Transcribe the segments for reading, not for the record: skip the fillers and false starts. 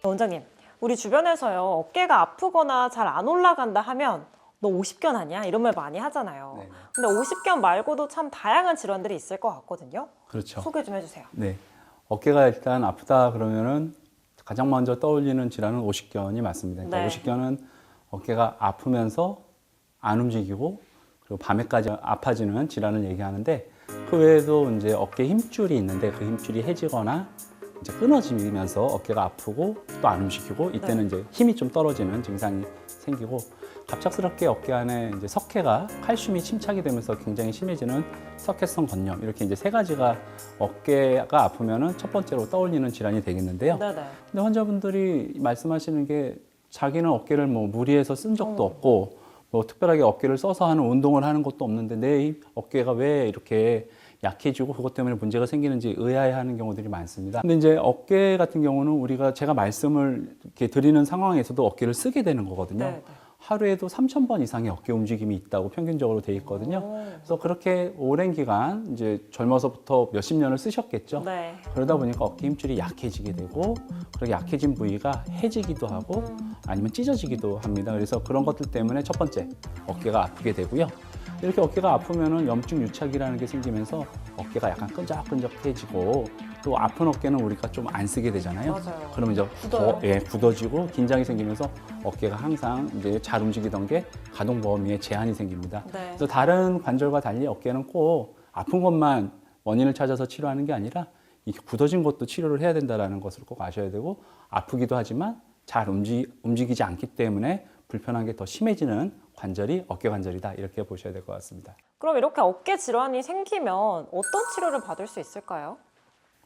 원장님, 우리 주변에서요, 어깨가 아프거나 잘 안 올라간다 하면 너 오십견 아니야? 이런 말 많이 하잖아요. 네네. 근데 오십견 말고도 참 다양한 질환들이 있을 것 같거든요. 그렇죠. 소개 좀 해주세요. 네. 어깨가 일단 아프다 그러면은 가장 먼저 떠올리는 질환은 오십견이 맞습니다. 그러니까 네. 오십견은 어깨가 아프면서 안 움직이고 그리고 밤에까지 아파지는 질환을 얘기하는데 그 외에도 이제 어깨 힘줄이 있는데 그 힘줄이 해지거나 이제 끊어지면서 어깨가 아프고 또 안 움직이고 이때는 이제 힘이 좀 떨어지는 증상이 생기고 갑작스럽게 어깨 안에 이제 석회가 칼슘이 침착이 되면서 굉장히 심해지는 석회성 건염 이렇게 이제 세 가지가 어깨가 아프면은 첫 번째로 떠올리는 질환이 되겠는데요. 네네. 근데 환자분들이 말씀하시는 게 자기는 어깨를 뭐 무리해서 쓴 적도 없고 뭐 특별하게 어깨를 써서 하는 운동을 하는 것도 없는데 내 어깨가 왜 이렇게 약해지고 그것 때문에 문제가 생기는지 의아해하는 경우들이 많습니다. 근데 이제 어깨 같은 경우는 우리가 제가 말씀을 이렇게 드리는 상황에서도 어깨를 쓰게 되는 거거든요. 네, 네. 하루에도 3,000번 이상의 어깨 움직임이 있다고 평균적으로 돼 있거든요. 그래서 그렇게 오랜 기간 이제 젊어서부터 몇십 년을 쓰셨겠죠. 네. 그러다 보니까 어깨 힘줄이 약해지게 되고 그렇게 약해진 부위가 해지기도 하고 아니면 찢어지기도 합니다. 그래서 그런 것들 때문에 첫 번째 어깨가 아프게 되고요. 이렇게 어깨가 아프면은 염증 유착이라는 게 생기면서 어깨가 약간 끈적끈적해지고 또 아픈 어깨는 우리가 좀 안 쓰게 되잖아요. 맞아요. 그러면 이제 굳어요. 굳어지고 긴장이 생기면서 어깨가 항상 이제 잘 움직이던 게 가동 범위에 제한이 생깁니다. 네. 그래서 다른 관절과 달리 어깨는 꼭 아픈 것만 원인을 찾아서 치료하는 게 아니라 이게 굳어진 것도 치료를 해야 된다는 것을 꼭 아셔야 되고 아프기도 하지만 잘 움직이지 않기 때문에 불편한 게 더 심해지는 관절이 어깨 관절이다 이렇게 보셔야 될 것 같습니다. 그럼 이렇게 어깨 질환이 생기면 어떤 치료를 받을 수 있을까요?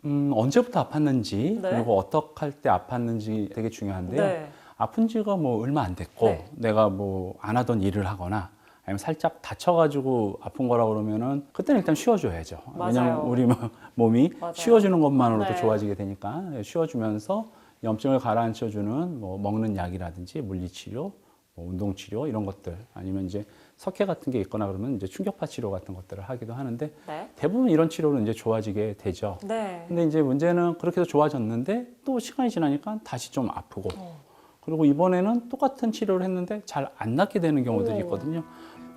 언제부터 아팠는지 네. 그리고 어떻게 할 때 아팠는지 되게 중요한데요. 네. 아픈 지가 뭐 얼마 안 됐고 네. 내가 뭐 안 하던 일을 하거나 아니면 살짝 다쳐가지고 아픈 거라 그러면은 그때는 일단 쉬어줘야죠. 맞아요. 왜냐면 우리 몸이 맞아요. 쉬어주는 것만으로도 네. 좋아지게 되니까 쉬어주면서 염증을 가라앉혀주는 뭐 먹는 약이라든지 물리치료, 뭐 운동치료 이런 것들 아니면 이제 석회 같은 게 있거나 그러면 이제 충격파 치료 같은 것들을 하기도 하는데 네. 대부분 이런 치료는 이제 좋아지게 되죠. 네. 근데 이제 문제는 그렇게 해서 좋아졌는데 또 시간이 지나니까 다시 좀 아프고 그리고 이번에는 똑같은 치료를 했는데 잘 안 낫게 되는 경우들이 있거든요.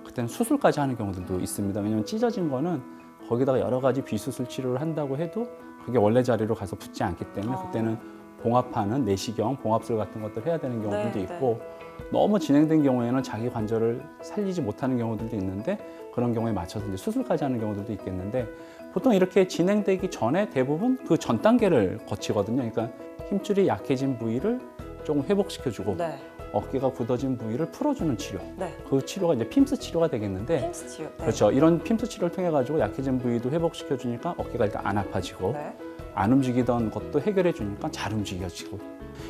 그때는 수술까지 하는 경우들도 있습니다. 왜냐하면 찢어진 거는 거기다가 여러 가지 비수술 치료를 한다고 해도 그게 원래 자리로 가서 붙지 않기 때문에 그때는 봉합하는 내시경, 봉합술 같은 것들 해야 되는 경우들도 네, 있고 너무 진행된 경우에는 자기 관절을 살리지 못하는 경우들도 있는데 그런 경우에 맞춰서 이제 수술까지 하는 경우들도 있겠는데 보통 이렇게 진행되기 전에 대부분 그 전 단계를 거치거든요. 그러니까 힘줄이 약해진 부위를 조금 회복시켜주고 네. 어깨가 굳어진 부위를 풀어주는 치료. 네. 그 치료가 이제 핌스 치료가 되겠는데 핀스 치료. 네. 그렇죠. 이런 핌스 치료를 통해 가지고 약해진 부위도 회복시켜주니까 어깨가 일단 안 아파지고 네. 안 움직이던 것도 해결해 주니까 잘 움직여지고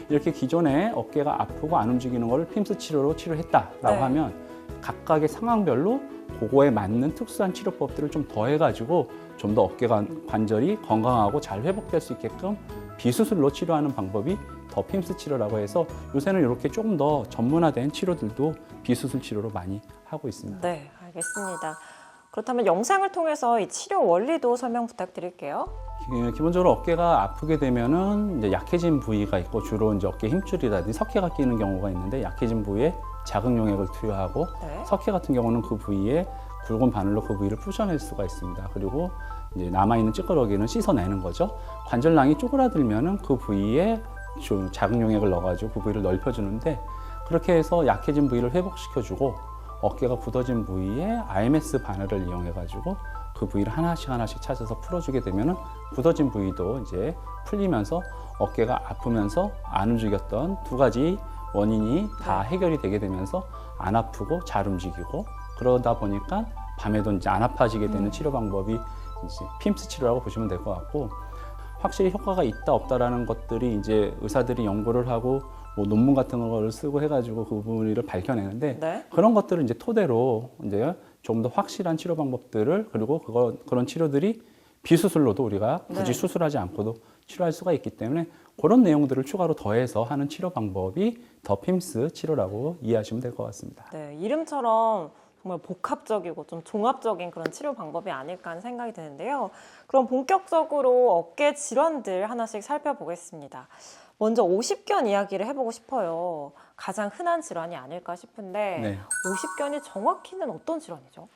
이렇게 기존에 어깨가 아프고 안 움직이는 거를 핌스 치료로 치료했다라고 네. 하면 각각의 상황별로 그거에 맞는 특수한 치료법들을 좀 더해가지고 좀 더 어깨 관절이 건강하고 잘 회복될 수 있게끔 비수술로 치료하는 방법이 더 핌스 치료라고 해서 요새는 이렇게 조금 더 전문화된 치료들도 비수술 치료로 많이 하고 있습니다. 네, 알겠습니다. 그렇다면 영상을 통해서 이 치료 원리도 설명 부탁드릴게요. 기본적으로 어깨가 아프게 되면은 이제 약해진 부위가 있고 주로 이제 어깨 힘줄이라든지 석회가 끼는 경우가 있는데 약해진 부위에 자극용액을 투여하고 네. 석회 같은 경우는 그 부위에 굵은 바늘로 그 부위를 부셔낼 수가 있습니다. 그리고 이제 남아있는 찌꺼러기는 씻어내는 거죠. 관절낭이 쪼그라들면은 그 부위에 좀 자극용액을 넣어가지고 그 부위를 넓혀주는데 그렇게 해서 약해진 부위를 회복시켜주고 어깨가 굳어진 부위에 RMS 바늘을 이용해가지고 그 부위를 하나씩 찾아서 풀어주게 되면은 굳어진 부위도 이제 풀리면서 어깨가 아프면서 안 움직였던 두 가지 원인이 다 해결이 되게 되면서 안 아프고 잘 움직이고 그러다 보니까 밤에도 이제 안 아파지게 되는 치료 방법이 이제 핌스 치료라고 보시면 될 것 같고 확실히 효과가 있다 없다라는 것들이 이제 의사들이 연구를 하고 뭐 논문 같은 걸 쓰고 해가지고 그 부분을 밝혀내는데 네. 그런 것들을 이제 토대로 이제 좀 더 확실한 치료 방법들을 그리고 그런 치료들이 비수술로도 우리가 굳이 네. 수술하지 않고도 치료할 수가 있기 때문에 그런 내용들을 추가로 더해서 하는 치료 방법이 더 핌스 치료라고 이해하시면 될 것 같습니다. 네, 이름처럼 정말 복합적이고 좀 종합적인 그런 치료 방법이 아닐까 하는 생각이 드는데요. 그럼 본격적으로 어깨 질환들 하나씩 살펴보겠습니다. 먼저 오십견 이야기를 해보고 싶어요. 가장 흔한 질환이 아닐까 싶은데 네. 오십견이 정확히는 어떤 질환이죠?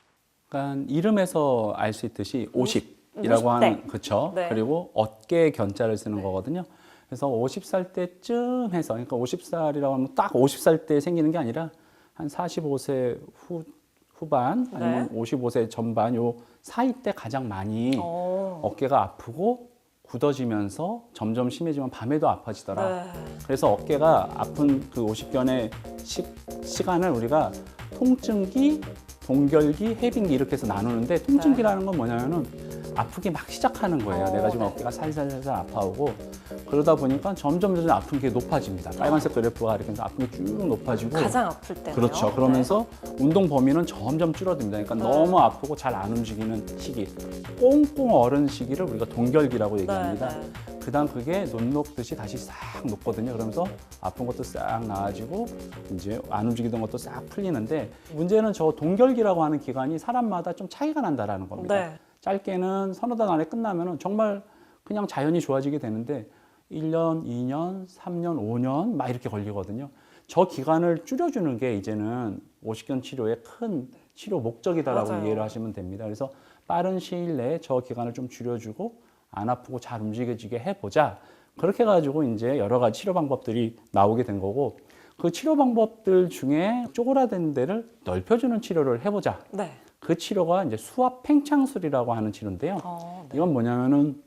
그러니까 이름에서 알 수 있듯이 50이라고 50대. 하는 그렇죠. 네. 그리고 어깨 견자를 쓰는 네. 거거든요. 그래서 50살 때쯤 해서 그러니까 50살이라고 하면 딱 50살 때 생기는 게 아니라 한 45세 후반 아니면 네. 55세 전반 요 사이 때 가장 많이 어. 어깨가 아프고 굳어지면서 점점 심해지면 밤에도 아파지더라. 네. 그래서 어깨가 아픈 그 50견의 시간을 우리가 통증기, 동결기, 해빙기 이렇게 해서 나누는데 통증기라는 건 뭐냐면은 아프기 막 시작하는 거예요. 내가 지금 네. 어깨가 살살살살 아파오고 그러다 보니까 점점 아픈 게 높아집니다. 빨간색 그래프가 이렇게 해서 아픈 게 쭉 높아지고 가장 아플 때요. 그렇죠. 그러면서 운동 범위는 점점 줄어듭니다. 그러니까 네. 너무 아프고 잘 안 움직이는 시기, 꽁꽁 얼은 시기를 우리가 동결기라고 얘기합니다. 네. 그다음 그게 눈 녹듯이 다시 싹 녹거든요. 그러면서 아픈 것도 싹 나아지고 이제 안 움직이던 것도 싹 풀리는데 문제는 저 동결기라고 하는 기간이 사람마다 좀 차이가 난다라는 겁니다. 네. 짧게는 서너 달 안에 끝나면은 정말 그냥 자연히 좋아지게 되는데 1년, 2년, 3년, 5년 막 이렇게 걸리거든요. 저 기간을 줄여주는 게 이제는 오십견 치료의 큰 치료 목적이다라고 맞아요. 이해를 하시면 됩니다. 그래서 빠른 시일 내에 저 기간을 좀 줄여주고 안 아프고 잘 움직여지게 해보자. 그렇게 가지고 이제 여러 가지 치료 방법들이 나오게 된 거고 그 치료 방법들 중에 쪼그라든 데를 넓혀주는 치료를 해보자. 네. 그 치료가 이제 수압 팽창술이라고 하는 치료인데요. 네. 이건 뭐냐면은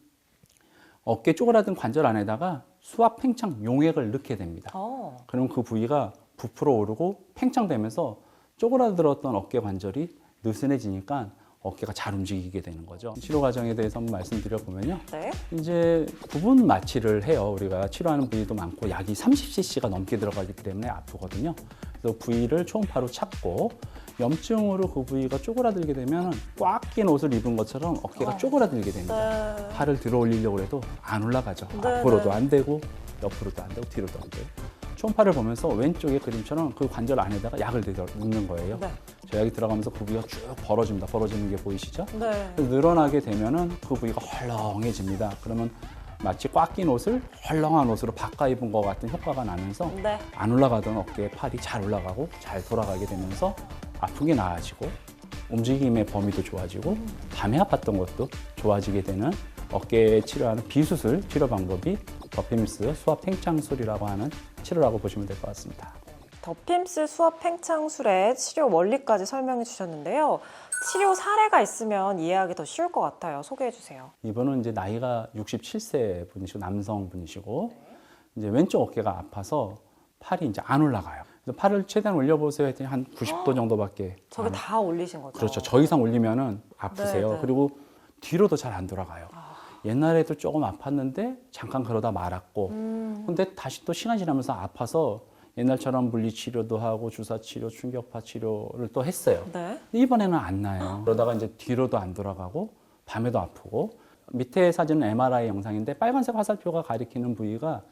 어깨 쪼그라든 관절 안에다가 수압 팽창 용액을 넣게 됩니다. 그럼 그 부위가 부풀어 오르고 팽창되면서 쪼그라들었던 어깨 관절이 느슨해지니까 어깨가 잘 움직이게 되는 거죠. 치료 과정에 대해서 한번 말씀드려 보면요. 네. 이제 구분 마취를 해요. 우리가 치료하는 부위도 많고 약이 30cc가 넘게 들어가기 때문에 아프거든요. 그래서 부위를 초음파로 찾고 염증으로 그 부위가 쪼그라들게 되면 꽉 낀 옷을 입은 것처럼 어깨가 쪼그라들게 됩니다. 네. 팔을 들어 올리려고 해도 안 올라가죠. 네, 앞으로도 네. 안 되고 옆으로도 안 되고 뒤로도 안 되고. 초음파를 보면서 왼쪽의 그림처럼 그 관절 안에다가 약을 넣는 거예요. 네. 저 약이 들어가면서 그 부위가 쭉 벌어집니다. 벌어지는 게 보이시죠? 네. 그래서 늘어나게 되면은 그 부위가 헐렁해집니다. 그러면 마치 꽉 낀 옷을 헐렁한 옷으로 바꿔 입은 것 같은 효과가 나면서 네. 안 올라가던 어깨에 팔이 잘 올라가고 잘 돌아가게 되면서 아픈 게 나아지고 움직임의 범위도 좋아지고 밤에 아팠던 것도 좋아지게 되는 어깨에 치료하는 비수술 치료 방법이 더핌스 수압 팽창술이라고 하는 치료라고 보시면 될 것 같습니다. 더핌스 수압 팽창술의 치료 원리까지 설명해 주셨는데요. 치료 사례가 있으면 이해하기 더 쉬울 것 같아요. 소개해 주세요. 이분은 이제 나이가 67세 분이시고 남성분이시고 이제 왼쪽 어깨가 아파서 팔이 이제 안 올라가요. 그래서 팔을 최대한 올려보세요 했더니 한 90도 정도밖에 저게 안 다 올리신 거죠? 그렇죠. 저 이상 올리면은 아프세요. 네, 네. 그리고 뒤로도 잘 안 돌아가요. 옛날에도 조금 아팠는데 잠깐 그러다 말았고 근데 다시 또 시간 지나면서 아파서 옛날처럼 물리치료도 하고 주사치료, 충격파 치료를 또 했어요. 네. 근데 이번에는 안 나요. 그러다가 이제 뒤로도 안 돌아가고 밤에도 아프고 밑에 사진은 MRI 영상인데 빨간색 화살표가 가리키는 부위가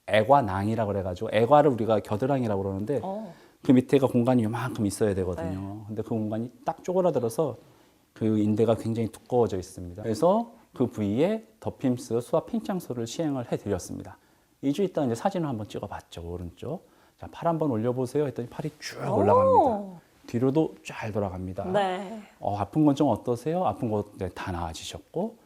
애과낭이라고 그래가지고 애과를 우리가 겨드랑이라고 그러는데 그 밑에가 공간이 요만큼 있어야 되거든요. 근데 그 공간이 딱 쪼그라들어서 그 인대가 굉장히 두꺼워져 있습니다. 그래서 그 부위에 더핌스 수압 팽창술을 시행을 해드렸습니다. 2주 있다 이제 사진을 한번 찍어봤죠. 오른쪽. 자, 팔 한번 올려보세요 했더니 팔이 쭉 올라갑니다. 뒤로도 잘 돌아갑니다. 네. 아픈 건 좀 어떠세요? 아픈 거 다 나아지셨고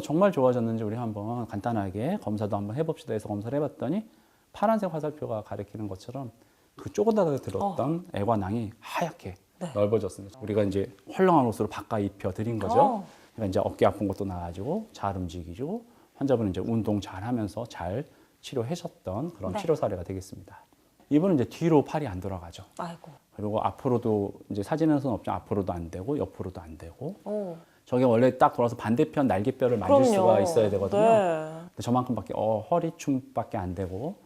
정말 좋아졌는지 우리 한번 간단하게 검사도 한번 해봅시다 해서 검사를 해봤더니 파란색 화살표가 가리키는 것처럼 그 쪼그라들었던 애과낭이 하얗게 넓어졌습니다. 우리가 이제 헐렁한 옷으로 바꿔 입혀 드린 거죠. 그러니까 이제 어깨 아픈 것도 나아지고 잘 움직이고 환자분은 이제 운동 잘 하면서 잘 치료하셨던 그런 치료 사례가 되겠습니다. 이분은 이제 뒤로 팔이 안 돌아가죠. 아이고. 그리고 앞으로도 이제 사진에서는 없지만 앞으로도 안 되고 옆으로도 안 되고 저게 원래 딱 돌아서 반대편 날개뼈를 만질 수가 있어야 되거든요. 네. 근데 저만큼밖에 허리춤밖에 안 되고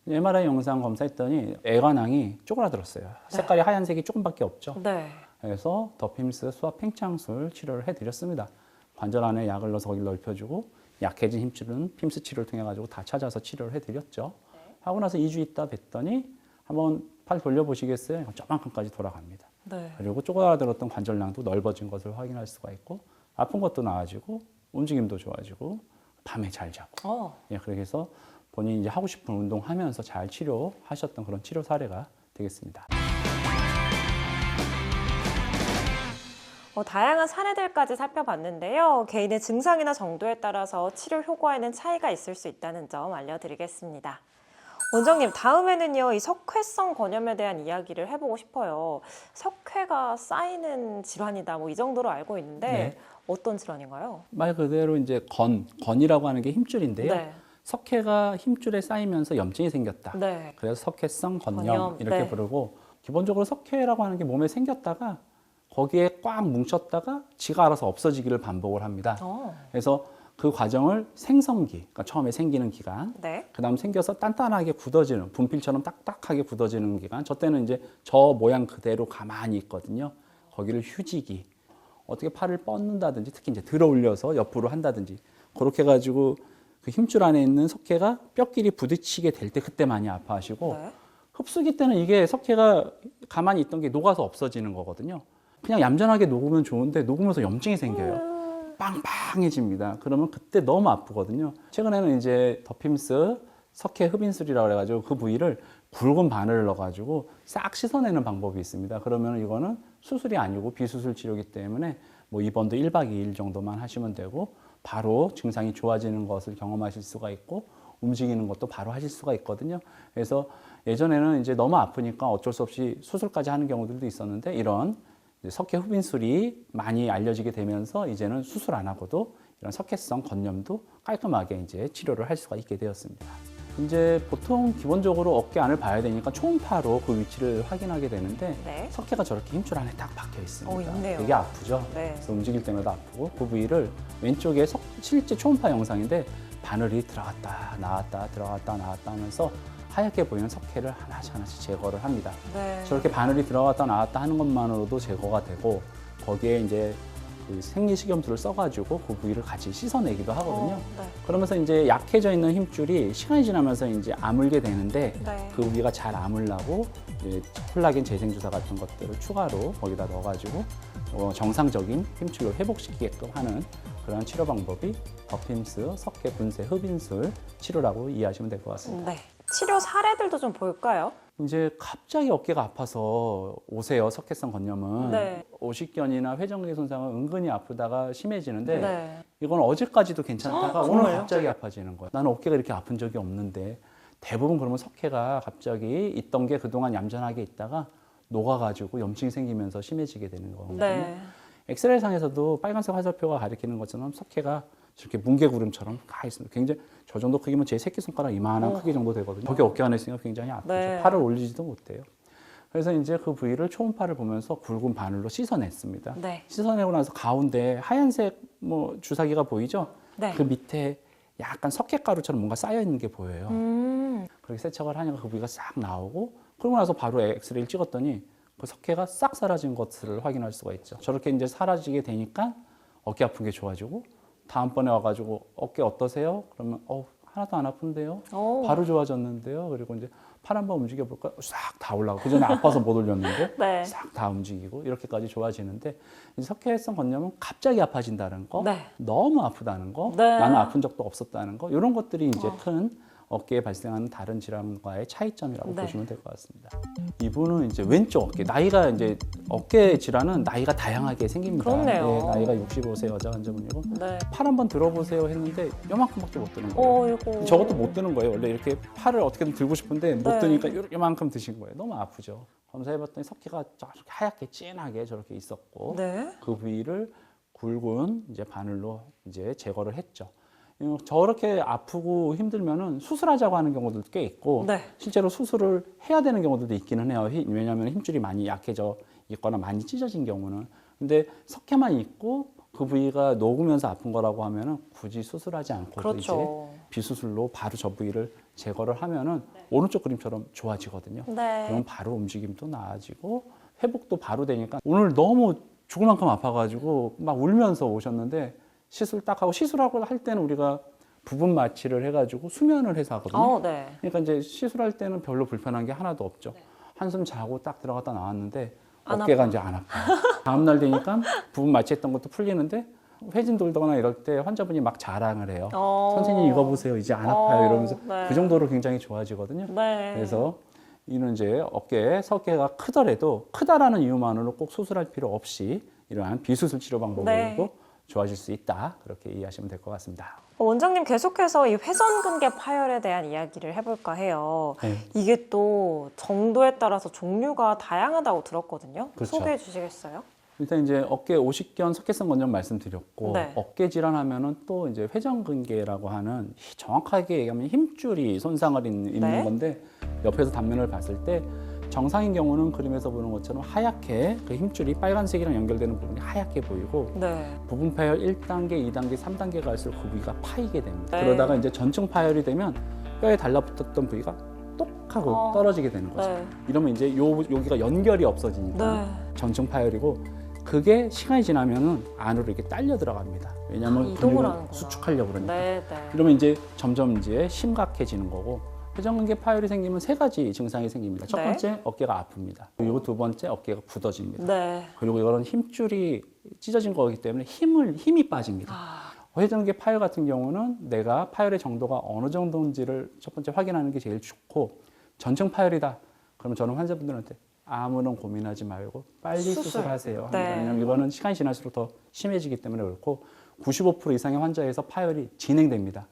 MRI 영상 검사했더니 애관낭이 쪼그라들었어요. 색깔이 하얀색이 조금밖에 없죠. 네. 그래서 더핌스 수압 팽창술 치료를 해드렸습니다. 관절 안에 약을 넣어서 거기를 넓혀주고 약해진 힘줄은 핌스 치료를 통해 가지고 다 찾아서 치료를 해드렸죠. 하고 나서 2주 있다 뵀더니 한번 팔 돌려보시겠어요? 저만큼까지 돌아갑니다. 네. 그리고 쪼그라들었던 관절낭도 넓어진 것을 확인할 수가 있고 아픈 것도 나아지고 움직임도 좋아지고 밤에 잘 자고 그렇게 해서 본인이 이제 하고 싶은 운동하면서 잘 치료하셨던 그런 치료 사례가 되겠습니다. 다양한 사례들까지 살펴봤는데요. 개인의 증상이나 정도에 따라서 치료 효과에는 차이가 있을 수 있다는 점 알려드리겠습니다. 원장님, 다음에는요, 이 석회성 건염에 대한 이야기를 해보고 싶어요. 석회가 쌓이는 질환이다, 뭐 이 정도로 알고 있는데 네. 어떤 질환인가요? 말 그대로 이제 건이라고 하는 게 힘줄인데요. 네. 석회가 힘줄에 쌓이면서 염증이 생겼다. 네. 그래서 석회성 건염 건염, 이렇게 네. 부르고, 기본적으로 석회라고 하는 게 몸에 생겼다가 거기에 꽉 뭉쳤다가 지가 알아서 없어지기를 반복을 합니다. 그래서 그 과정을 생성기, 그러니까 처음에 생기는 기간, 네. 그 다음 생겨서 단단하게 굳어지는, 분필처럼 딱딱하게 굳어지는 기간, 저 때는 이제 저 모양 그대로 가만히 있거든요. 거기를 휴지기, 어떻게 팔을 뻗는다든지, 특히 이제 들어 올려서 옆으로 한다든지, 그렇게 해가지고 그 힘줄 안에 있는 석회가 뼈끼리 부딪히게 될 때 그때 많이 아파하시고, 네. 흡수기 때는 이게 석회가 가만히 있던 게 녹아서 없어지는 거거든요. 그냥 얌전하게 녹으면 좋은데 녹으면서 염증이 생겨요. 빵빵해집니다. 그러면 그때 너무 아프거든요. 최근에는 이제 더핌스 석회 흡인술이라고 해가지고 그 부위를 굵은 바늘을 넣어가지고 싹 씻어내는 방법이 있습니다. 그러면 이거는 수술이 아니고 비수술 치료이기 때문에 뭐 입원도 1박 2일 정도만 하시면 되고 바로 증상이 좋아지는 것을 경험하실 수가 있고 움직이는 것도 바로 하실 수가 있거든요. 그래서 예전에는 이제 너무 아프니까 어쩔 수 없이 수술까지 하는 경우들도 있었는데, 이런 석회 흡인술이 많이 알려지게 되면서 이제는 수술 안 하고도 이런 석회성 건염도 깔끔하게 이제 치료를 할 수가 있게 되었습니다. 이제 보통 기본적으로 어깨 안을 봐야 되니까 초음파로 그 위치를 확인하게 되는데, 네. 석회가 저렇게 힘줄 안에 딱 박혀 있습니다. 있네요. 되게 아프죠? 네. 그래서 움직일 때마다 아프고, 그 부위를 왼쪽에 실제 초음파 영상인데 바늘이 들어갔다 나왔다 들어갔다 나왔다 하면서 하얗게 보이는 석회를 하나씩 제거를 합니다. 네. 저렇게 바늘이 들어갔다 나왔다 하는 것만으로도 제거가 되고, 거기에 이제 그 생리식염수를 써가지고 그 부위를 같이 씻어내기도 하거든요. 네. 그러면서 이제 약해져 있는 힘줄이 시간이 지나면서 이제 아물게 되는데, 네. 그 부위가 잘 아물라고 이제 콜라겐 재생주사 같은 것들을 추가로 거기다 넣어가지고 정상적인 힘줄을 회복시키게끔 하는 그런 치료 방법이 더핌스 석회 분쇄 흡인술 치료라고 이해하시면 될 것 같습니다. 네. 치료 사례들도 좀 볼까요? 이제 갑자기 어깨가 아파서 오세요. 석회성 건염은. 네. 오십견이나 회전근개 손상은 은근히 아프다가 심해지는데, 네. 이건 어제까지도 괜찮다가 오늘 정말요? 갑자기 아파지는 거예요. 나는 어깨가 이렇게 아픈 적이 없는데, 대부분 그러면 석회가 갑자기 있던 게 그동안 얌전하게 있다가 녹아가지고 염증이 생기면서 심해지게 되는 거거든요. 네. 엑스레이 상에서도 빨간색 화살표가 가리키는 것처럼 석회가 저렇게 뭉게구름처럼 가 있습니다. 굉장히 저 정도 크기면 제 새끼손가락 이만한 크기 정도 되거든요. 저게 어깨 안에 있으니까 굉장히 아프죠. 네. 팔을 올리지도 못해요. 그래서 이제 그 부위를 초음파를 보면서 굵은 바늘로 씻어냈습니다. 네. 씻어내고 나서 가운데 하얀색 뭐 주사기가 보이죠? 네. 그 밑에 약간 석회가루처럼 뭔가 쌓여 있는 게 보여요. 그렇게 세척을 하니까 그 부위가 싹 나오고, 그러고 나서 바로 엑스레이를 찍었더니 그 석회가 싹 사라진 것을 확인할 수가 있죠. 저렇게 이제 사라지게 되니까 어깨 아픈 게 좋아지고, 다음번에 와가지고 어깨 어떠세요? 그러면 하나도 안 아픈데요? 바로 좋아졌는데요? 그리고 이제 팔 한번 움직여볼까? 싹 다 올라가고, 그 전에 아파서 못 올렸는데 네. 싹 다 움직이고 이렇게까지 좋아지는데, 이제 석회성 건염은 갑자기 아파진다는 거, 네. 너무 아프다는 거, 네. 나는 아픈 적도 없었다는 거, 이런 것들이 이제 큰 어깨에 발생하는 다른 질환과의 차이점이라고 네. 보시면 될 것 같습니다. 이분은 이제 왼쪽 어깨, 나이가 이제 어깨 질환은 나이가 다양하게 생깁니다. 그렇네요. 네, 나이가 65세 여자 환자분이고, 네. 팔 한번 들어보세요 했는데 요만큼밖에 못 드는 거예요. 이거. 저것도 못 드는 거예요. 원래 이렇게 팔을 어떻게든 들고 싶은데 못 네. 드니까 요만큼 드신 거예요. 너무 아프죠. 검사해봤더니 석회가 저렇게 하얗게 진하게 저렇게 있었고, 네. 그 부위를 굵은 이제 바늘로 이제 제거를 했죠. 저렇게 아프고 힘들면은 수술하자고 하는 경우들도 꽤 있고, 네. 실제로 수술을 해야 되는 경우들도 있기는 해요. 왜냐하면 힘줄이 많이 약해져 있거나 많이 찢어진 경우는. 근데 석회만 있고 그 부위가 녹으면서 아픈 거라고 하면은 굳이 수술하지 않고도 그렇죠. 이제 비수술로 바로 저 부위를 제거를 하면은 오른쪽 그림처럼 좋아지거든요. 네. 그럼 바로 움직임도 나아지고 회복도 바로 되니까, 오늘 너무 죽을 만큼 아파가지고 막 울면서 오셨는데, 시술 딱 하고, 시술하고 할 때는 우리가 부분 마취를 해가지고 수면을 해서 하거든요. 네. 그러니까 이제 시술할 때는 별로 불편한 게 하나도 없죠. 한숨 자고 딱 들어갔다 나왔는데 안 어깨가 이제 안 아파요. 다음날 되니까 부분 마취했던 것도 풀리는데 회진 돌거나 이럴 때 환자분이 막 자랑을 해요. 어. 선생님 이거 보세요. 이제 안 아파요. 이러면서 네. 그 정도로 굉장히 좋아지거든요. 네. 그래서 이는 이제 어깨 석회가 크더라도 크다라는 이유만으로 꼭 수술할 필요 없이 이러한 비수술 치료 방법으로도 네. 좋아질 수 있다. 그렇게 이해하시면 될 것 같습니다. 원장님 계속해서 이 회전근개 파열에 대한 이야기를 해볼까 해요. 네. 이게 또 정도에 따라서 종류가 다양하다고 들었거든요. 그렇죠. 소개해 주시겠어요? 일단 이제 어깨 오십견 석회성 건전 말씀드렸고 네. 어깨 질환하면은 또 이제 회전근개라고 하는 정확하게 얘기하면 힘줄이 손상을 입는 네. 건데 옆에서 단면을 봤을 때 정상인 경우는 그림에서 보는 것처럼 하얗게 그 힘줄이 빨간색이랑 연결되는 부분이 하얗게 보이고 네. 부분 파열 1단계, 2단계, 3단계가 갈수록 그 부위가 파이게 됩니다. 네. 그러다가 이제 전층 파열이 되면 뼈에 달라붙었던 부위가 똑 하고 떨어지게 되는 거죠. 네. 이러면 이제 여기가 연결이 없어지니까 네. 전층 파열이고 그게 시간이 지나면은 안으로 이렇게 딸려 들어갑니다. 왜냐하면 이동을 근육을 하는구나. 수축하려고 그러니까. 네. 네. 이러면 이제 점점 이제 심각해지는 거고 회전근개 파열이 생기면 세 가지 증상이 생깁니다. 첫 네. 번째 어깨가 아픕니다. 그리고 두 번째 어깨가 굳어집니다. 네. 그리고 이거는 힘줄이 찢어진 거기 때문에 힘이 빠집니다. 아, 회전근개 파열 같은 경우는 내가 파열의 정도가 어느 정도인지를 첫 번째 확인하는 게 제일 좋고 전층 파열이다. 그러면 저는 환자분들한테 아무런 고민하지 말고 빨리 수술하세요. 네. 왜냐하면 이거는 시간이 지날수록 더 심해지기 때문에 그렇고 95% 이상의 환자에서 파열이 진행됩니다.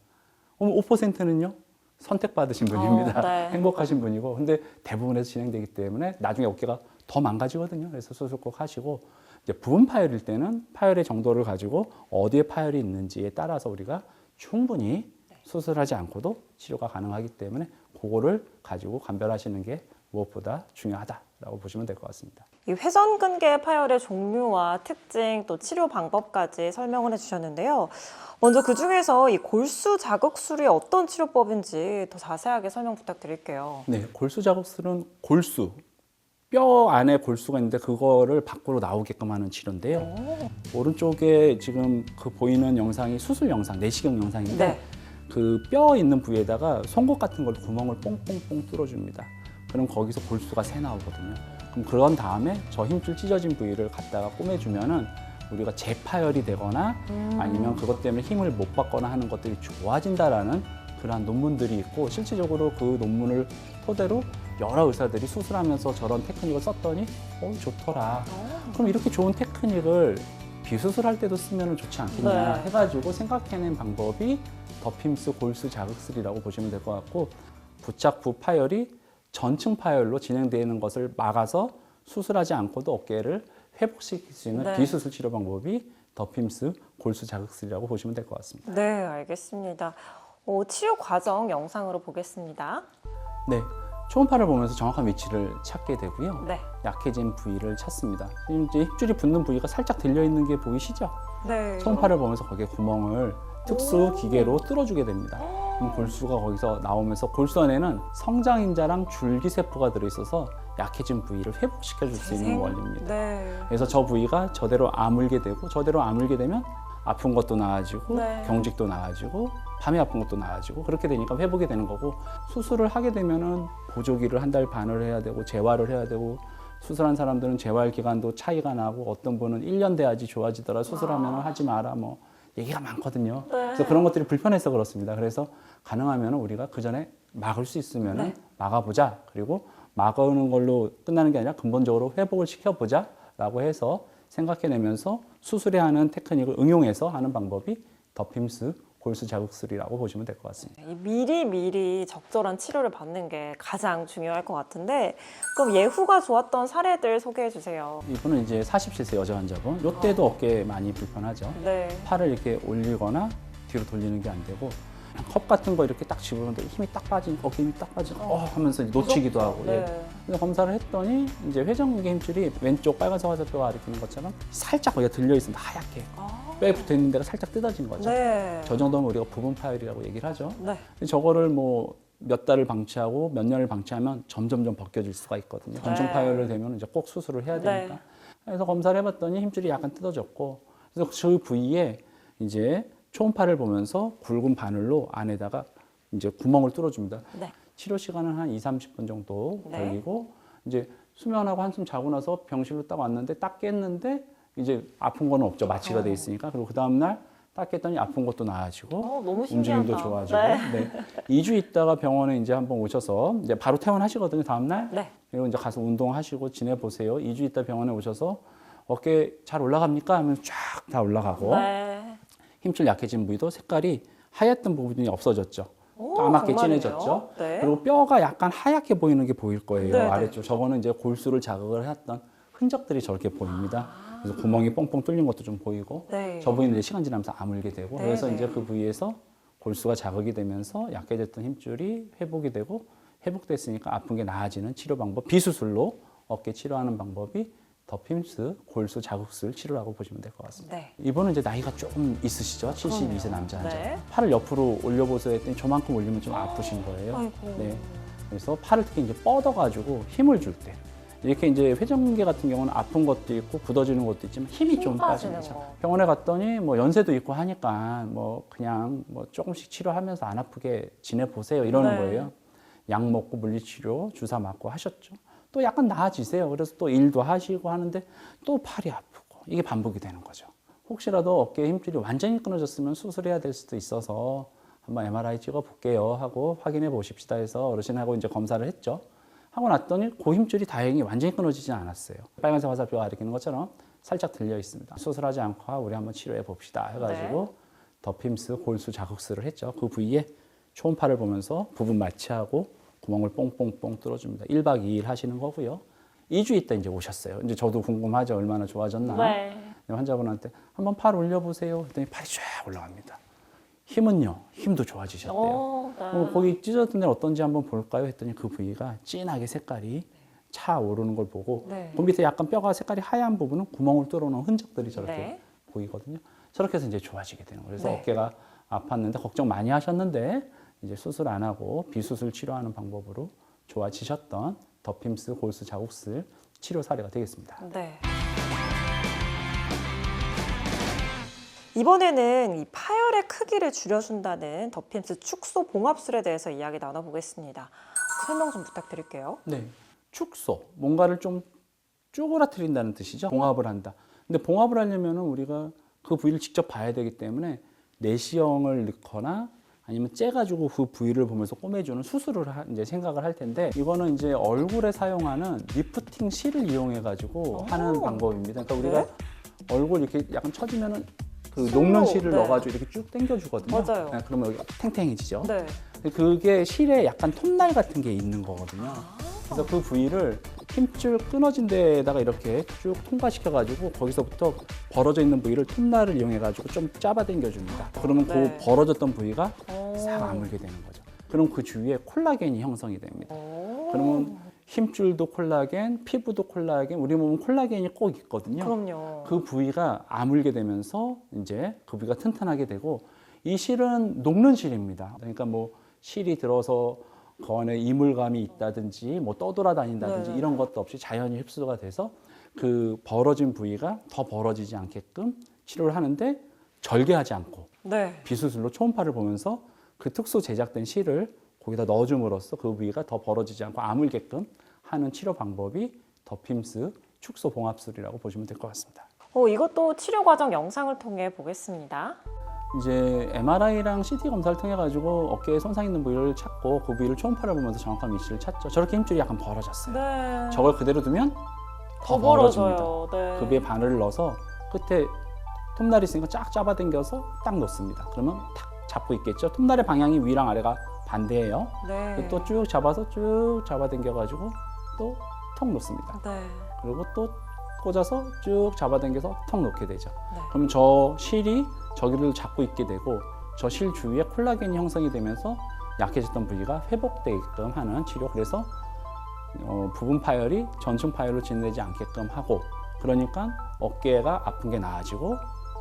5%는요? 선택받으신 분입니다. 네. 행복하신 분이고 근데 대부분에서 진행되기 때문에 나중에 어깨가 더 망가지거든요. 그래서 수술 꼭 하시고 이제 부분 파열일 때는 파열의 정도를 가지고 어디에 파열이 있는지에 따라서 우리가 충분히 수술하지 않고도 치료가 가능하기 때문에 그거를 가지고 감별하시는 게 무엇보다 중요하다라고 보시면 될 것 같습니다. 이 회전근개 파열의 종류와 특징 또 치료 방법까지 설명을 해주셨는데요. 먼저 그 중에서 이 골수 자극술이 어떤 치료법인지 더 자세하게 설명 부탁드릴게요. 네, 골수 자극술은 골수, 뼈 안에 골수가 있는데 그거를 밖으로 나오게끔 하는 치료인데요. 오른쪽에 지금 그 보이는 영상이 수술 영상, 내시경 영상인데 네. 그 뼈 있는 부위에다가 송곳 같은 걸 구멍을 뽕뽕뽕 뚫어줍니다. 그럼 거기서 골수가 새 나오거든요. 그럼 그런 다음에 저 힘줄 찢어진 부위를 갖다가 꼬매주면은 우리가 재파열이 되거나 아니면 그것 때문에 힘을 못 받거나 하는 것들이 좋아진다라는 그러한 논문들이 있고 실질적으로 그 논문을 토대로 여러 의사들이 수술하면서 저런 테크닉을 썼더니 좋더라. 그럼 이렇게 좋은 테크닉을 비수술할 때도 쓰면 좋지 않겠냐 네. 해가지고 생각해낸 방법이 더핌스 골수 자극술이라고 보시면 될 것 같고 부착부 파열이 전층 파열로 진행되는 것을 막아서 수술하지 않고도 어깨를 회복시킬 수 있는 네. 비수술 치료 방법이 더핌스 골수 자극술이라고 보시면 될 것 같습니다. 네, 알겠습니다. 치료 과정 영상으로 보겠습니다. 네, 초음파를 보면서 정확한 위치를 찾게 되고요. 네. 약해진 부위를 찾습니다. 지금 이제 힘줄이 붙는 부위가 살짝 들려 있는 게 보이시죠? 네. 초음파를 보면서 거기에 구멍을 특수 기계로 뚫어주게 됩니다. 그럼 골수가 거기서 나오면서 골수 안에는 성장인자랑 줄기세포가 들어있어서 약해진 부위를 회복시켜줄 수 있는 원리입니다. 네. 그래서 저 부위가 저대로 아물게 되고 저대로 아물게 되면 아픈 것도 나아지고 네. 경직도 나아지고 밤에 아픈 것도 나아지고 그렇게 되니까 회복이 되는 거고 수술을 하게 되면은 보조기를 한 달 반을 해야 되고 재활을 해야 되고 수술한 사람들은 재활 기간도 차이가 나고 어떤 분은 1년 돼야지 좋아지더라 수술하면 하지 마라 뭐 얘기가 많거든요. 그래서 그런 것들이 불편해서 그렇습니다. 그래서 가능하면 우리가 그 전에 막을 수 있으면 네. 막아보자. 그리고 막아오는 걸로 끝나는 게 아니라 근본적으로 회복을 시켜보자 라고 해서 생각해내면서 수술에 하는 테크닉을 응용해서 하는 방법이 더핌스 골수 자극술이라고 보시면 될 것 같습니다. 미리 적절한 치료를 받는 게 가장 중요할 것 같은데 그럼 예후가 좋았던 사례들 소개해 주세요. 이분은 이제 47세 여자 환자분. 이때도 어깨 많이 불편하죠. 네. 팔을 이렇게 올리거나 뒤로 돌리는 게 안 되고 컵 같은 거 이렇게 딱 집으는데 힘이 딱 빠지니까 어깨 힘이 딱 빠지고 하면서 놓치기도 하고 예. 네. 그래서 검사를 했더니 이제 회전근개 힘줄이 왼쪽 빨간색 화살표가 가리키는 것처럼 살짝 거기가 들려 있습니다. 하얗게 뼈에 붙어 있는 데가 살짝 뜯어진 거죠. 네. 저 정도면 우리가 부분 파열이라고 얘기를 하죠. 네. 근데 저거를 뭐 몇 달을 방치하고 몇 년을 방치하면 점점점 벗겨질 수가 있거든요. 전층 파열을 되면 이제 꼭 수술을 해야 되니까. 네. 그래서 검사를 해봤더니 힘줄이 약간 뜯어졌고, 그래서 그 부위에 이제 초음파를 보면서 굵은 바늘로 안에다가 이제 구멍을 뚫어줍니다. 네. 치료 시간은 한 2~30분 정도 네. 걸리고 이제 수면하고 한숨 자고 나서 병실로 딱 왔는데 딱 깼는데 이제 아픈 거는 없죠. 마취가 돼 있으니까. 그리고 그 다음 날 딱 했더니 아픈 것도 나아지고 너무 신기하다. 움직임도 좋아지고. 네. 네. 2주 있다가 병원에 이제 한번 오셔서 이제 바로 퇴원하시거든요. 다음 날. 네. 그리고 이제 가서 운동하시고 지내보세요. 2주 있다 병원에 오셔서 어깨 잘 올라갑니까? 하면 쫙 다 올라가고 네. 힘줄 약해진 부위도 색깔이 하얗던 부분이 없어졌죠. 오, 까맣게 정말이에요? 진해졌죠. 네. 그리고 뼈가 약간 하얗게 보이는 게 보일 거예요. 네, 네. 아래쪽. 저거는 이제 골수를 자극을 했던 흔적들이 저렇게 보입니다. 그래서 구멍이 뻥뻥 뚫린 것도 좀 보이고 네. 저 부위는 이제 시간 지나면서 아물게 되고 네, 그래서 네. 이제 그 부위에서 골수가 자극이 되면서 약해졌던 힘줄이 회복이 되고 회복됐으니까 아픈 게 나아지는 치료 방법 비수술로 어깨 치료하는 방법이 더핌스 골수 자극술 치료라고 보시면 될 것 같습니다. 네. 이분은 이제 나이가 조금 있으시죠? 72세 남자 환자. 네. 팔을 옆으로 올려보세요 했더니 저만큼 올리면 좀 아프신 거예요. 아이고. 네. 그래서 팔을 특히 이제 뻗어가지고 힘을 줄 때. 이렇게 이제 회전근개 같은 경우는 아픈 것도 있고 굳어지는 것도 있지만 힘이 좀 빠지는 빠지죠. 거. 병원에 갔더니 뭐 연세도 있고 하니까 뭐 그냥 뭐 조금씩 치료하면서 안 아프게 지내보세요 이러는 네. 거예요. 약 먹고 물리치료 주사 맞고 하셨죠. 또 약간 나아지세요. 그래서 또 일도 하시고 하는데 또 팔이 아프고 이게 반복이 되는 거죠. 혹시라도 어깨 힘줄이 완전히 끊어졌으면 수술해야 될 수도 있어서 한번 MRI 찍어 볼게요 하고 확인해 보십시다 해서 어르신하고 이제 검사를 했죠. 하고 났더니 그 힘줄이 다행히 완전히 끊어지지 않았어요. 빨간색 화살표가 가리키는 것처럼 살짝 들려 있습니다. 수술하지 않고 우리 한번 치료해 봅시다 해가지고 더핌스 골수 자극술을 했죠. 그 부위에 초음파를 보면서 부분 마취하고 구멍을 뽕뽕뽕 뚫어줍니다. 1박 2일 하시는 거고요. 2주 있다 이제 오셨어요. 이제 저도 궁금하죠. 얼마나 좋아졌나. 네. 환자분한테 한번 팔 올려보세요. 했더니 팔이 쫙 올라갑니다. 힘은요. 힘도 좋아지셨대요. 네. 거기 찢어졌던 데는 어떤지 한번 볼까요? 했더니 그 부위가 진하게 색깔이 차오르는 걸 보고 네. 그 밑에 약간 뼈가 색깔이 하얀 부분은 구멍을 뚫어놓은 흔적들이 저렇게 네. 보이거든요. 저렇게 해서 이제 좋아지게 되는 거예요. 그래서 네. 어깨가 아팠는데 걱정 많이 하셨는데 이제 수술 안 하고 비수술 치료하는 방법으로 좋아지셨던 더핌스 골수 자극술 치료 사례가 되겠습니다. 네. 이번에는 이 파열의 크기를 줄여준다는 더핌스 축소 봉합술에 대해서 이야기 나눠보겠습니다. 설명 좀 부탁드릴게요. 네. 축소, 뭔가를 좀 쪼그라뜨린다는 뜻이죠. 봉합을 한다. 근데 봉합을 하려면은 우리가 그 부위를 직접 봐야 되기 때문에 내시경을 넣거나 아니면 째가지고 그 부위를 보면서 꼬매주는 수술을 이제 생각을 할 텐데 이거는 이제 얼굴에 사용하는 리프팅 실을 이용해가지고 하는 방법입니다. 그러니까 우리가 얼굴 이렇게 약간 처지면은 그 실로, 녹는 실을 네. 넣어가지고 이렇게 쭉 당겨주거든요. 맞아요. 네, 그러면 여기가 탱탱해지죠. 네. 그게 실에 약간 톱날 같은 게 있는 거거든요. 그래서 그 부위를 힘줄 끊어진 데에다가 이렇게 쭉 통과시켜가지고 거기서부터 벌어져 있는 부위를 톱날을 이용해가지고 좀 잡아당겨줍니다. 그러면 네. 그 벌어졌던 부위가 오. 싹 아물게 되는 거죠. 그럼 그 주위에 콜라겐이 형성이 됩니다. 오. 그러면 힘줄도 콜라겐, 피부도 콜라겐, 우리 몸은 콜라겐이 꼭 있거든요. 그럼요. 그 부위가 아물게 되면서 이제 그 부위가 튼튼하게 되고 이 실은 녹는 실입니다. 그러니까 뭐 실이 들어서 그 안에 이물감이 있다든지 뭐 떠돌아다닌다든지 네. 이런 것도 없이 자연히 흡수가 돼서 그 벌어진 부위가 더 벌어지지 않게끔 치료를 하는데 절개하지 않고 네. 비수술로 초음파를 보면서 그 특수 제작된 실을 거기다 넣어줌으로써 그 부위가 더 벌어지지 않고 아물게끔 하는 치료 방법이 더핌스 축소 봉합술이라고 보시면 될 것 같습니다. 이것도 치료 과정 영상을 통해 보겠습니다. 이제 MRI랑 CT 검사를 통해 가지고 어깨에 손상 있는 부위를 찾고 그 부위를 초음파를 보면서 정확한 위치를 찾죠. 저렇게 힘줄이 약간 벌어졌어요. 네. 저걸 그대로 두면 더 더 벌어집니다. 벌어져요. 네. 그 부위에 바늘을 넣어서 끝에 톱날이 있으니까 쫙 잡아당겨서 딱 놓습니다. 그러면 탁 잡고 있겠죠. 톱날의 방향이 위랑 아래가 반대예요. 네. 또 쭉 잡아서 쭉 잡아당겨 가지고 또 턱 놓습니다. 네. 그리고 또 꽂아서 쭉 잡아당겨서 턱 놓게 되죠. 네. 그럼 저 실이 저기를 잡고 있게 되고 저 실 주위에 콜라겐이 형성이 되면서 약해졌던 부위가 회복되게끔 하는 치료. 그래서 부분 파열이 전층 파열로 진행되지 않게끔 하고 그러니까 어깨가 아픈 게 나아지고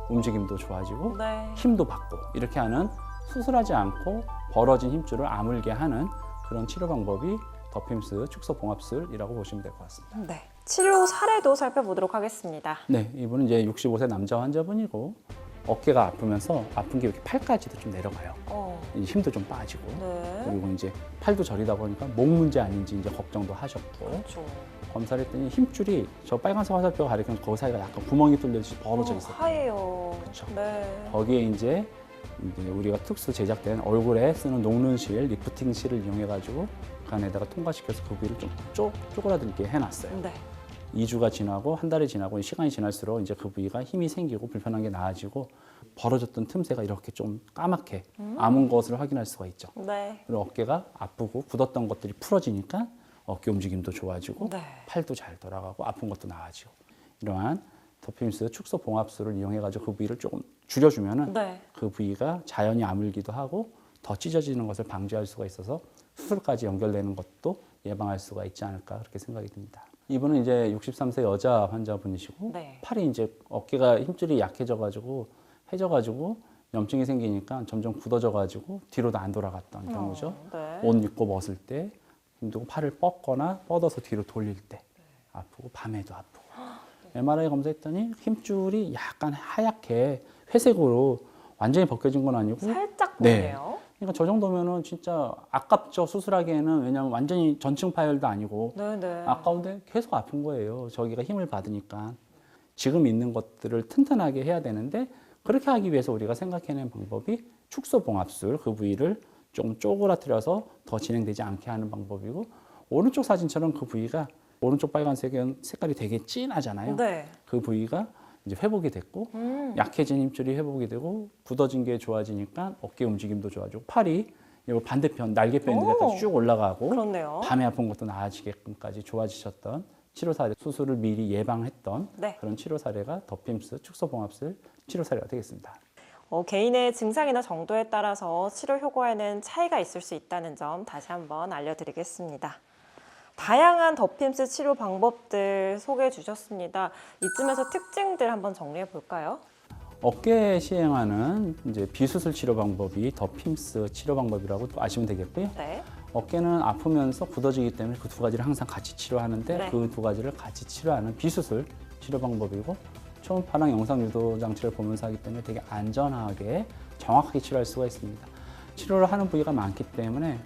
움직임도 좋아지고 네. 힘도 받고 이렇게 하는 수술하지 않고 벌어진 힘줄을 아물게 하는 그런 치료 방법이 더핌스 축소 봉합술이라고 보시면 될 것 같습니다. 네. 치료 사례도 살펴보도록 하겠습니다. 네, 이분은 이제 65세 남자 환자분이고 어깨가 아프면서 아픈 게 이렇게 팔까지도 좀 내려가요. 이 힘도 좀 빠지고. 네. 그리고 이제 팔도 저리다 보니까 목 문제 아닌지 이제 걱정도 하셨고. 그렇죠. 검사를 했더니 힘줄이 저 빨간색 화살표가 가리키는 그 사이가 약간 구멍이 뚫려서 벌어져 있어요. 하얘요. 그렇죠. 네. 거기에 이제 우리가 특수 제작된 얼굴에 쓰는 녹는실, 리프팅실을 이용해가지고 그 안에다가 통과시켜서 그 부위를 좀 쪼그라들게 해놨어요. 네. 2주가 지나고 한 달이 지나고 시간이 지날수록 이제 그 부위가 힘이 생기고 불편한 게 나아지고 벌어졌던 틈새가 이렇게 좀 까맣게 아문 것을 확인할 수가 있죠. 네. 그리고 어깨가 아프고 굳었던 것들이 풀어지니까 어깨 움직임도 좋아지고 네. 팔도 잘 돌아가고 아픈 것도 나아지고 이러한 더핌스 축소 봉합술을 이용해가지고 그 부위를 조금 줄여주면은 네. 그 부위가 자연히 아물기도 하고 더 찢어지는 것을 방지할 수가 있어서 수술까지 연결되는 것도 예방할 수가 있지 않을까 그렇게 생각이 듭니다. 이분은 이제 63세 여자 환자분이시고 네. 팔이 이제 어깨가 힘줄이 약해져가지고 해져가지고 염증이 생기니까 점점 굳어져가지고 뒤로도 안 돌아갔던 경우죠. 네. 옷 입고 벗을 때 힘들고 팔을 뻗거나 뻗어서 뒤로 돌릴 때 아프고 밤에도 아프고 MRI 검사했더니 힘줄이 약간 하얗게 회색으로 완전히 벗겨진 건 아니고 살짝 네. 보이네요. 그러니까 저 정도면은 진짜 아깝죠. 수술하기에는. 왜냐하면 완전히 전층 파열도 아니고 네네. 아까운데 계속 아픈 거예요. 저기가 힘을 받으니까. 지금 있는 것들을 튼튼하게 해야 되는데 그렇게 하기 위해서 우리가 생각해낸 방법이 축소봉합술, 그 부위를 좀 쪼그라뜨려서 더 진행되지 않게 하는 방법이고, 오른쪽 사진처럼 그 부위가 오른쪽 빨간색은 색깔이 되게 진하잖아요. 네. 그 부위가 이제 회복이 됐고 약해진 힘줄이 회복이 되고 굳어진 게 좋아지니까 어깨 움직임도 좋아지고 팔이 이 반대편 날개 뼈 데까지 쭉 올라가고 그렇네요. 밤에 아픈 것도 나아지게끔까지 좋아지셨던 치료 사례, 수술을 미리 예방했던 네. 그런 치료 사례가 더핌스 축소봉합술 치료 사례가 되겠습니다. 개인의 증상이나 정도에 따라서 치료 효과에는 차이가 있을 수 있다는 점 다시 한번 알려드리겠습니다. 다양한 더핌스 치료 방법들 소개해 주셨습니다. 이쯤에서 특징들 한번 정리해 볼까요? 어깨에 시행하는 이제 비수술 치료 방법이 더핌스 치료 방법이라고 아시면 되겠고요. 네. 어깨는 아프면서 굳어지기 때문에 그 두 가지를 항상 같이 치료하는데 네. 그 두 가지를 같이 치료하는 비수술 치료 방법이고 초음파랑 영상 유도 장치를 보면서 하기 때문에 되게 안전하게 정확하게 치료할 수가 있습니다. 치료를 하는 부위가 많기 때문에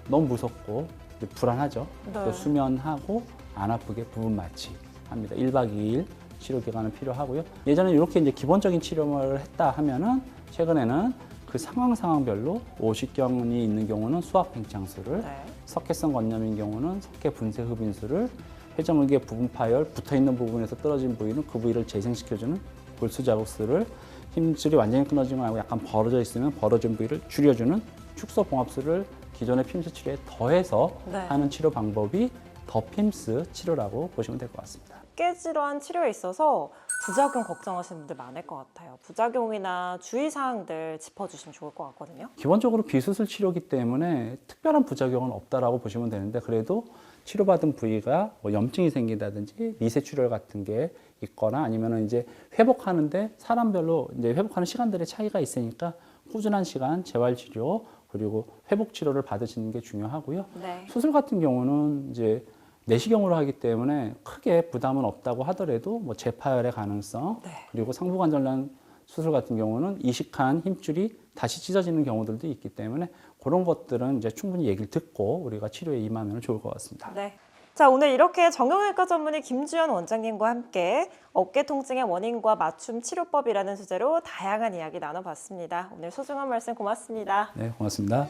너무 무섭고 불안하죠. 네. 또 수면하고 안 아프게 부분 마취합니다. 1박 2일 치료 기간은 필요하고요. 예전에 이렇게 이제 기본적인 치료를 했다 하면은 최근에는 그 상황별로 오십견이 있는 경우는 수압 팽창술을, 네. 석회성 건염인 경우는 석회 분쇄 흡인술을, 회전근개 부분 파열 붙어 있는 부분에서 떨어진 부위는 그 부위를 재생시켜주는 골수 자극술을, 힘줄이 완전히 끊어지지 말고 약간 벌어져 있으면 벌어진 부위를 줄여주는 축소 봉합술을 기존의 핌스 치료에 더해서 네. 하는 치료 방법이 더핌스 치료라고 보시면 될 것 같습니다. 어깨 질환 치료에 있어서 부작용 걱정하시는 분들 많을 것 같아요. 부작용이나 주의사항들 짚어주시면 좋을 것 같거든요. 기본적으로 비수술 치료이기 때문에 특별한 부작용은 없다라고 보시면 되는데 그래도 치료받은 부위가 뭐 염증이 생긴다든지 미세출혈 같은 게 있거나 아니면 이제 회복하는데 사람별로 이제 회복하는 시간들의 차이가 있으니까 꾸준한 시간 재활치료 그리고 회복치료를 받으시는 게 중요하고요. 네. 수술 같은 경우는 이제 내시경으로 하기 때문에 크게 부담은 없다고 하더라도 뭐 재파열의 가능성 네. 그리고 상부관절염 수술 같은 경우는 이식한 힘줄이 다시 찢어지는 경우들도 있기 때문에 그런 것들은 이제 충분히 얘기를 듣고 우리가 치료에 임하면 좋을 것 같습니다. 네. 자, 오늘 이렇게 정형외과 전문의 김주연 원장님과 함께 어깨 통증의 원인과 맞춤 치료법이라는 주제로 다양한 이야기 나눠봤습니다. 오늘 소중한 말씀 고맙습니다. 네, 고맙습니다.